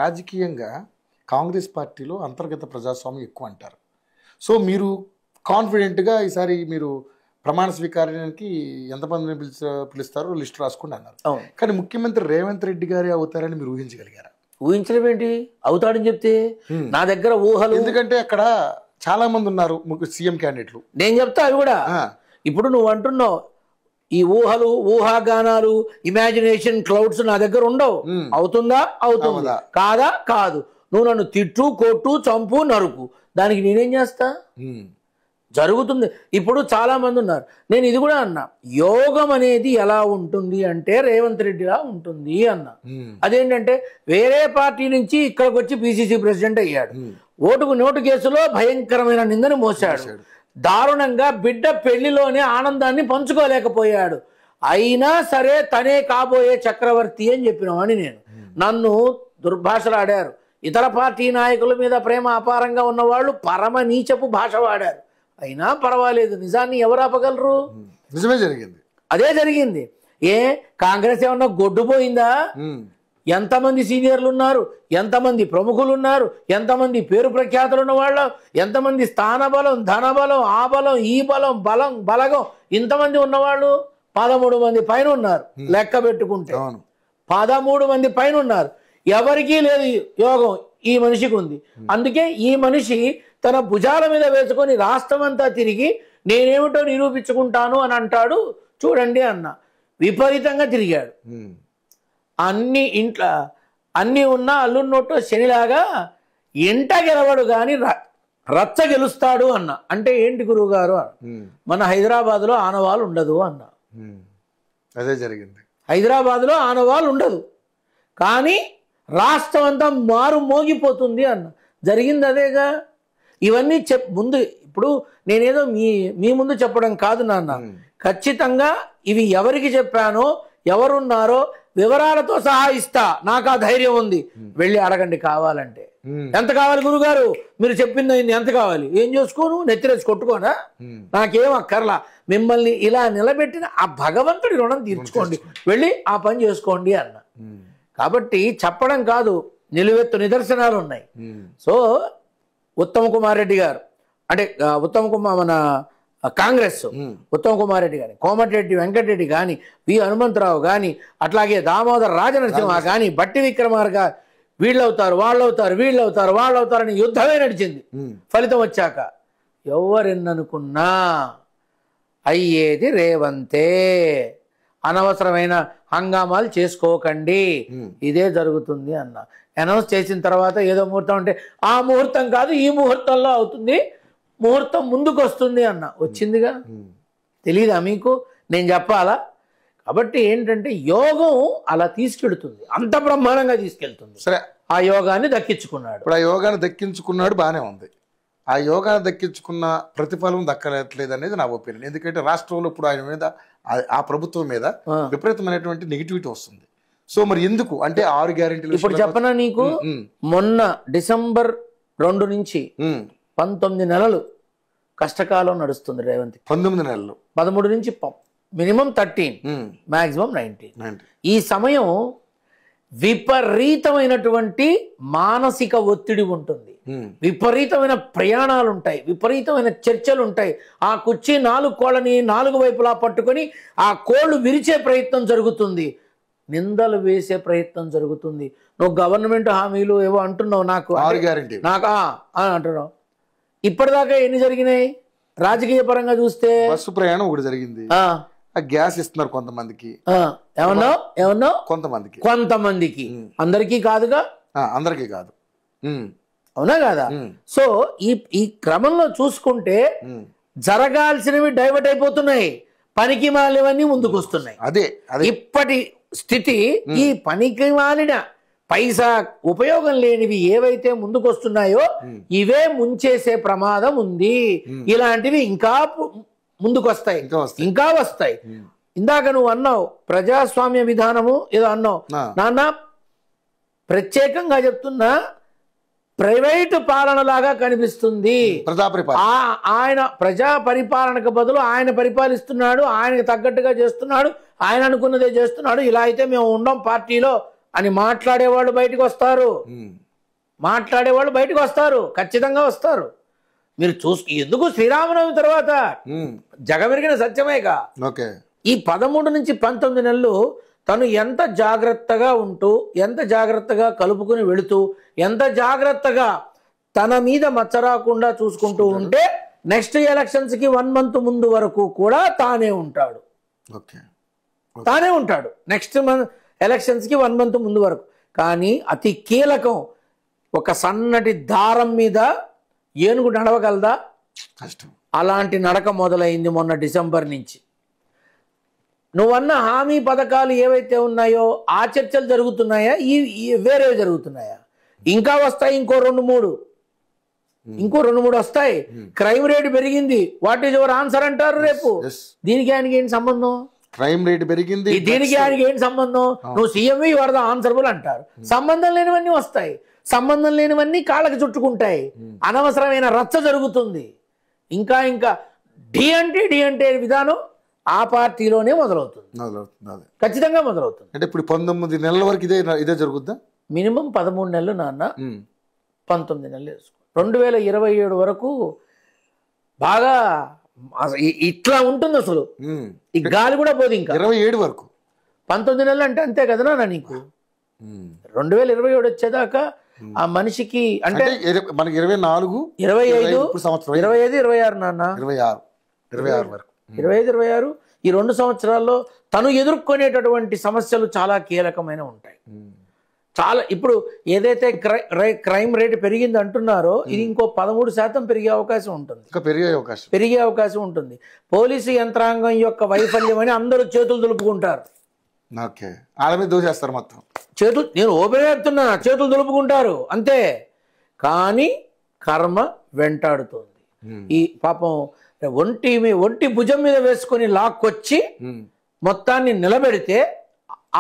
రాజకీయంగా కాంగ్రెస్ పార్టీలో అంతర్గత ప్రజాస్వామ్యం ఎక్కువ అంటారు. సో మీరు కాన్ఫిడెంట్గా ఈసారి మీరు ప్రమాణ స్వీకారానికి ఎంతమందిని పిలుస్తారో లిస్ట్ రాసుకోండి అన్నారు. కానీ ముఖ్యమంత్రి రేవంత్ రెడ్డి గారే అవుతారని మీరు ఊహించగలిగారా? ఊహించడం ఏంటి, అవుతాడని చెప్తే నా దగ్గర ఊహలు. ఎందుకంటే అక్కడ చాలా మంది ఉన్నారు సీఎం క్యాండిడేట్లు. నేను చెప్తా అవి కూడా. ఇప్పుడు నువ్వు అంటున్నావు ఈ ఊహలు, ఊహాగానాలు, ఇమాజినేషన్ క్లౌడ్స్ నా దగ్గర ఉండవు. అవుతుందా? అవుతుంది. కాదా? కాదు. నువ్వు నన్ను తిట్టు, కొట్టు, చంపు, నరుకు, దానికి నేనేం చేస్తా? జరుగుతుంది. ఇప్పుడు చాలా మంది ఉన్నారు. నేను ఇది కూడా అన్నా, యోగం అనేది ఎలా ఉంటుంది అంటే రేవంత్ రెడ్డిలా ఉంటుంది అన్నా. అదేంటంటే వేరే పార్టీ నుంచి ఇక్కడికి వచ్చి పిసిసి ప్రెసిడెంట్ అయ్యాడు. ఓటుకు నోటు కేసులో భయంకరమైన నిందను మోసాడు. దారుణంగా బిడ్డ పెళ్లిలోనే ఆనందాన్ని పంచుకోలేకపోయాడు. అయినా సరే తనే కాబోయే చక్రవర్తి అని చెప్పినవాడిని నేను. నన్ను దుర్భాషలాడారు. ఇతర పార్టీ నాయకుల మీద ప్రేమ అపారంగా ఉన్నవాళ్ళు పరమ నీచపు భాష వాడారు. అయినా పర్వాలేదు, నిజాన్ని ఎవరు ఆపగలరు? నిజమే జరిగింది. అదే జరిగింది. కాంగ్రెస్ ఏమన్నా గొడ్డుపోయిందా? ఎంతమంది సీనియర్లు ఉన్నారు, ఎంతమంది ప్రముఖులు ఉన్నారు, ఎంతమంది పేరు ప్రఖ్యాతులు ఉన్న వాళ్ళు, ఎంతమంది స్థానబలం, ధనబలం, ఆ బలం, ఈ బలం, బలగం, ఇంతమంది ఉన్నవాళ్ళు 13 మంది పైన ఉన్నారు. లెక్క పెట్టుకుంటే 13 మంది పైన ఉన్నారు. ఎవరికీ లేదు యోగం, ఈ మనిషికి ఉంది. అందుకే ఈ మనిషి తన భుజాల మీద వేసుకొని రాష్ట్రం అంతా తిరిగి నేనేమిటో నిరూపించుకుంటాను అని అంటాడు. చూడండి అన్న, విపరీతంగా తిరిగాడు. ఇంట్లో అన్నీ ఉన్నా అల్లున్నోటో శనిలాగా ఎంట గెలవడు కానీ రచ్చ గెలుస్తాడు అన్న. అంటే ఏంటి గురువు గారు? మన హైదరాబాద్లో ఆనవాళ్ళు ఉండదు అన్న. అదే జరిగింది. హైదరాబాద్లో ఆనవాళ్ళు ఉండదు కానీ రాష్ట్రం అంతా మారు మోగిపోతుంది అన్న. జరిగింది అదేగా. ఇవన్నీ ముందు ఇప్పుడు నేనేదో మీ ముందు చెప్పడం కాదు నాన్న. ఖచ్చితంగా ఇవి ఎవరికి చెప్పానో, ఎవరున్నారో వివరాలతో సహా ఇస్తా. నాకు ఆ ధైర్యం ఉంది. వెళ్ళి అడగండి కావాలంటే. ఎంత కావాలి గురుగారు? మీరు చెప్పింది ఎంత కావాలి? ఏం చేసుకోను? నెత్తిరేసి కొట్టుకోనా? నాకేం అక్కర్లా. మిమ్మల్ని ఇలా నిలబెట్టిన ఆ భగవంతుడి రుణం తీర్చుకోండి, వెళ్ళి ఆ పని చేసుకోండి అన్న. కాబట్టి చెప్పడం కాదు, నిలువెత్తు నిదర్శనాలు ఉన్నాయి. సో ఉత్తమ్ కుమార్ రెడ్డి గారు అంటే మన కాంగ్రెస్ ఉత్తమ్ కుమార్ రెడ్డి కానీ, కోమటిరెడ్డి వెంకటరెడ్డి కానీ, వి హనుమంతరావు కానీ, అట్లాగే దామోదర్ రాజనరసింహ కానీ, బట్టి విక్రమార్క వీళ్ళవుతారు, వాళ్ళవుతారు, వీళ్ళవుతారు, వాళ్ళవుతారని యుద్ధమే నడిచింది. ఫలితం వచ్చాక ఎవరెన్ననుకున్నా అయ్యేది రేవంతే. అనవసరమైన హంగామాలు చేసుకోకండి, ఇదే జరుగుతుంది అన్న. అనౌన్స్ చేసిన తర్వాత ఏదో ముహూర్తం అంటే ఆ ముహూర్తం కాదు, ఈ ముహూర్తంలో అవుతుంది, ముహూర్తం ముందుకు వస్తుంది అన్న. వచ్చిందిగా. తెలీదా మీకు? నేను చెప్పాలా? కాబట్టి ఏంటంటే యోగం అలా తీసుకెళ్తుంది, అంత బ్రహ్మాండంగా తీసుకెళ్తుంది. సరే, ఆ యోగాన్ని దక్కించుకున్నాడు. ఇప్పుడు ఆ యోగాన్ని దక్కించుకున్నాడు, బాగానే ఉంది. ఆ యోగాన్ని దక్కించుకున్న ప్రతిఫలం దక్కలేదు అనేది నా ఒపీనియన్. ఎందుకంటే రాష్ట్రంలో ఇప్పుడు ఆయన మీద, ఆ ప్రభుత్వం మీద విపరీతమైనటువంటి నెగిటివిటీ వస్తుంది. సో మరి ఎందుకు అంటే 6 గ్యారెంటీలు ఇప్పుడు చెప్పనా నీకు? మొన్న డిసెంబర్ 2 నుంచి 19 నెలలు కష్టకాలం నడుస్తుంది రేవంత్. 19 నెలలు, 13 నుంచి మినిమం 13, మాక్సిమం 19. ఈ సమయం విపరీతమైనటువంటి మానసిక ఒత్తిడి ఉంటుంది, విపరీతమైన ప్రయాణాలు ఉంటాయి, విపరీతమైన చర్చలు ఉంటాయి. ఆ కుర్చీ 4 కోళ్ళని 4 వైపులా పట్టుకొని ఆ కోళ్ళు విరిచే ప్రయత్నం జరుగుతుంది, నిందలు వేసే ప్రయత్నం జరుగుతుంది. నువ్వు గవర్నమెంట్ హామీలు ఏవో అంటున్నావు, నాకు అంటున్నావు. ఇప్పటిదాకా ఎన్ని జరిగినాయి రాజకీయ పరంగా చూస్తే? బస్సు ప్రయాణం ఒకటి జరిగింది, గ్యాస్ ఇస్తున్నారు కొంతమందికి. ఏమన్నావు? కొంతమందికి, అందరికీ కాదుగా. అందరికీ కాదు, అవునా కాదా? సో ఈ క్రమంలో చూసుకుంటే జరగాల్సినవి డైవర్ట్ అయిపోతున్నాయి, పనికి మాలినవన్నీ ముందుకు వస్తున్నాయి. అదే ఇప్పటి స్థితి. ఈ పనికి మాలిన పైసా ఉపయోగం లేనివి ఏవైతే ముందుకు వస్తున్నాయో ఇవే ముంచేసే ప్రమాదం ఉంది. ఇలాంటివి ఇంకా ముందుకు వస్తాయి, ఇంకా వస్తాయి. ఇందాక నువ్వు అన్నావు ప్రజాస్వామ్య విధానము ఏదో అన్నావు నాన్న. ప్రత్యేకంగా చెప్తున్నా, ప్రైవేటు పాలనలాగా కనిపిస్తుంది. ఆయన ప్రజా పరిపాలనకు బదులు ఆయన పరిపాలిస్తున్నాడు, ఆయనకు తగ్గట్టుగా చేస్తున్నాడు, ఆయన అనుకున్నదే చేస్తున్నాడు. ఇలా అయితే మేము ఉండం పార్టీలో అని మాట్లాడేవాళ్ళు బయటకు వస్తారు. మాట్లాడేవాళ్ళు బయటకు వస్తారు, ఖచ్చితంగా వస్తారు. మీరు ఎందుకు శ్రీరామనవమి తర్వాత జగమెరిగిన సత్యమేగా. ఈ 13 నుంచి 19 నెలలు తను ఎంత జాగ్రత్తగా ఉంటూ, ఎంత జాగ్రత్తగా కలుపుకుని వెళుతూ, ఎంత జాగ్రత్తగా తన మీద మచ్చరాకుండా చూసుకుంటూ ఉంటే నెక్స్ట్ ఎలక్షన్స్కి 1 month ముందు వరకు కూడా తానే ఉంటాడు. నెక్స్ట్ ఎలక్షన్స్కి 1 month ముందు వరకు. కానీ అతి కీలకం, ఒక సన్నటి దారం మీద ఏనుగు నడవగలదా? కష్టం. అలాంటి నడక మొదలైంది మొన్న డిసెంబర్ నుంచి. నువ్వన్న హామీ పథకాలు ఏవైతే ఉన్నాయో ఆ చర్చలు జరుగుతున్నాయా? వేరే జరుగుతున్నాయా? ఇంకా వస్తాయి, ఇంకో 2-3 వస్తాయి. క్రైమ్ రేట్ పెరిగింది, వాట్ ఈజ్ యువర్ ఆన్సర్ అంటారు రేపు. దీనికి ఆయనకి ఏంటి సంబంధం? క్రైమ్ రేట్ పెరిగింది, దీనికి ఆయనకి ఏంటి సంబంధం? నువ్వు సీఎంవి వరద ఆన్సర్బుల్ అంటారు. సంబంధం లేనివన్నీ వస్తాయి, సంబంధం లేనివన్నీ కాళ్ళకి చుట్టుకుంటాయి, అనవసరమైన రచ్చ జరుగుతుంది. ఇంకా డి అంటే విధానం ఆ పార్టీలోనే మొదలవుతుంది, ఖచ్చితంగా మొదలవుతుంది. అంటే ఇప్పుడు 19 నెలల వరకు ఇదే జరుగుద్దా? మినిమం 13 నెలలు నాన్న, 19 నెలలు వేసుకో. 2027 వరకు బాగా ఇట్లా ఉంటుంది అసలు. ఈ గాలి కూడా పోదు. ఇంకా 27 వరకు 19 నెలలు అంటే అంతే కదా నాన్న నీకు. 2027 వచ్చేదాకా ఆ మనిషికి అంటే మనకి 24, 25, 26 నాన్న, 26 వరకు, 25-26 ఈ 2 సంవత్సరాల్లో తను ఎదుర్కొనేటటువంటి సమస్యలు చాలా కీలకమైన ఉంటాయి. చాలా ఇప్పుడు ఏదైతే క్రైమ్ రేట్ పెరిగింది అంటున్నారో ఇది ఇంకో 13% పెరిగే అవకాశం ఉంటుంది. పెరిగే అవకాశం ఉంటుంది. పోలీసు యంత్రాంగం యొక్క వైఫల్యం అని అందరూ చేతులు దులుపుకుంటారు. మొత్తం చేతులు, నేను ఓపెన్ చెప్తున్నా, చేతులు దులుపుకుంటారు అంతే. కానీ కర్మ వెంటాడుతోంది. ఈ పాపం ఒంటి భుజం మీద వేసుకొని లాక్కొచ్చి మొత్తాన్ని నిలబెడితే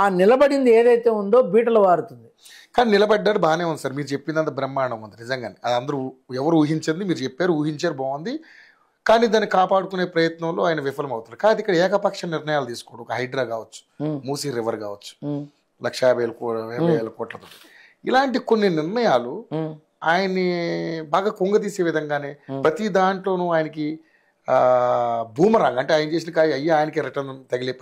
ఆ నిలబడింది ఏదైతే ఉందో బీటలు వారుతుంది. కానీ నిలబడ్డాడు, బాగానే ఉంది సార్. మీరు చెప్పిందంత బ్రహ్మాండం ఉంది నిజంగానే. అది అందరూ ఎవరు ఊహించింది మీరు చెప్పారు, ఊహించారు, బాగుంది. కానీ దాన్ని కాపాడుకునే ప్రయత్నంలో ఆయన విఫలమవుతారు. కాదు ఇక్కడ ఏకపక్ష నిర్ణయాలు తీసుకోడు. ఒక హైడ్రా కావచ్చు, మూసీ రివర్ కావచ్చు, 1,50,000 కోట్లతో, ఇలాంటి కొన్ని నిర్ణయాలు ఆయన్ని బాగా కుంగదీసే విధంగానే ప్రతి దాంట్లోనూ ఆయనకి బూమరాంగ్ అంటే ఆయన చేసిన ఆయనకి రిటర్న్ తగిలే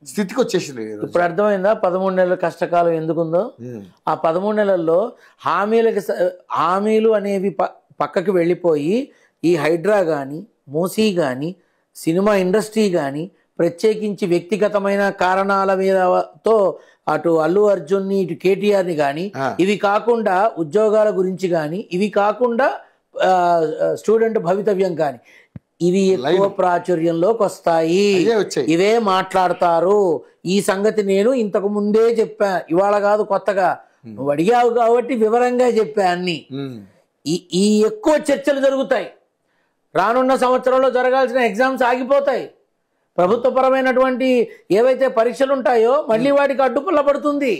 స్థితికి వచ్చేసింది. ఇప్పుడు అర్థమైందా 13 నెలల కష్టకాలం ఎందుకుందో? ఆ 13 నెలల్లో హామీలు అనేవి పక్కకి వెళ్ళిపోయి ఈ హైడ్రా కానీ, మూసీ కానీ, సినిమా ఇండస్ట్రీ కానీ, ప్రత్యేకించి వ్యక్తిగతమైన కారణాల మీదతో అటు అల్లు అర్జున్ని, ఇటు కేటీఆర్ని కానీ, ఇవి కాకుండా ఉద్యోగాల గురించి కానీ, ఇవి కాకుండా స్టూడెంట్ భవితవ్యం కానీ, ఇవి ఎక్కువ ప్రాచుర్యంలోకి వస్తాయి. ఇవే మాట్లాడతారు. ఈ సంగతి నేను ఇంతకు ముందే చెప్పా, ఇవాళ కాదు కొత్తగా. నువ్వు అడిగావు కాబట్టి వివరంగా చెప్పా అన్ని. ఈ ఎక్కువ చర్చలు జరుగుతాయి. రానున్న సంవత్సరంలో జరగాల్సిన ఎగ్జామ్స్ ఆగిపోతాయి. ప్రభుత్వపరమైనటువంటి ఏవైతే పరీక్షలు ఉంటాయో మళ్ళీ వాటికి అడ్డుపుల్ల పడుతుంది.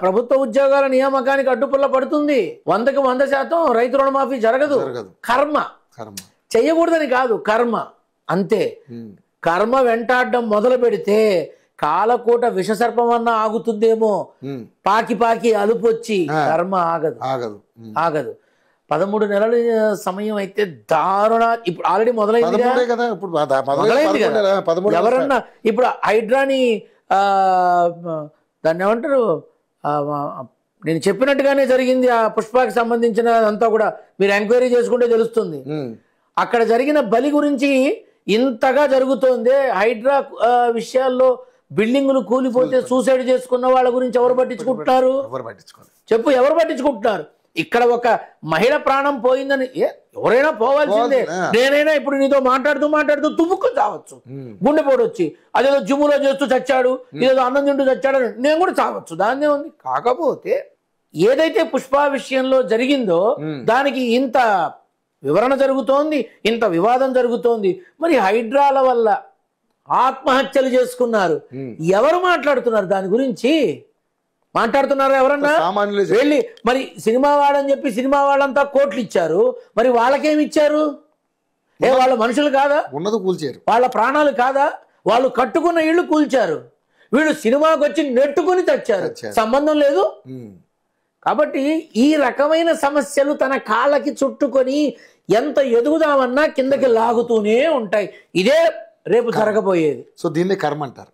ప్రభుత్వ ఉద్యోగాల నియామకానికి అడ్డుపుల్ల పడుతుంది. 100కి 100% రైతు రుణమాఫీ జరగదు. కర్మ చెయ్యకూడదని కాదు, కర్మ అంతే. కర్మ వెంటాడడం మొదలు పెడితే కాలకూట విషసర్పమన్నా ఆగుతుందేమో, పాకి అలుపొచ్చి కర్మ ఆగదు. 13 నెలల సమయం అయితే దారుణ. ఇప్పుడు ఆల్రెడీ మొదలైంది కదా. ఎవరన్నా ఇప్పుడు హైడ్రాని దాన్ని ఏమంటారు, నేను చెప్పినట్టుగానే జరిగింది. ఆ పుష్పకి సంబంధించిన అంతా కూడా మీరు ఎంక్వైరీ చేసుకుంటే తెలుస్తుంది. అక్కడ జరిగిన బలి గురించి ఇంతగా జరుగుతోంది. హైడ్రా విషయాల్లో బిల్డింగులు కూలిపోతే సూసైడ్ చేసుకున్న వాళ్ళ గురించి ఎవరు పట్టించుకుంటున్నారు? చెప్పు, ఎవరు పట్టించుకుంటున్నారు? ఇక్కడ ఒక మహిళ ప్రాణం పోయిందని ఎవరైనా పోవాల్సిందే. నేనైనా ఇప్పుడు నీతో మాట్లాడుతూ తుమ్ముకు చావచ్చు, గుండెపోటు వచ్చి, అదేదో జిమ్ములో చేస్తూ చచ్చాడు, ఇదేదో అన్నం తింటూ చచ్చాడు, నేను కూడా చావచ్చు, దాన్నే ఉంది. కాకపోతే ఏదైతే పుష్ప విషయంలో జరిగిందో దానికి ఇంత వివరణ జరుగుతోంది, ఇంత వివాదం జరుగుతోంది. మరి హైడ్రాల వల్ల ఆత్మహత్యలు చేసుకున్నారు. ఎవరు మాట్లాడుతున్నారు దాని గురించి? మాట్లాడుతున్నారు ఎవరన్నా? వెళ్ళి మరి సినిమా వాడని చెప్పి సినిమా వాళ్ళంతా కోట్లు ఇచ్చారు. మరి వాళ్ళకేమి ఇచ్చారు? వాళ్ళ మనుషులు కాదా? ఉన్నది కూల్చారు. వాళ్ళ ప్రాణాలు కాదా? వాళ్ళు కట్టుకున్న ఇళ్ళు కూల్చారు. వీళ్ళు సినిమాకి వచ్చి నెట్టుకుని తెచ్చారు, సంబంధం లేదు. కాబట్టి ఈ రకమైన సమస్యలు తన కాళ్ళకి చుట్టుకొని ఎంత ఎదుగుదామన్నా కిందకి లాగుతూనే ఉంటాయి. ఇదే రేపు జరగబోయేది. సో దీన్నే కర్మ అంటారు.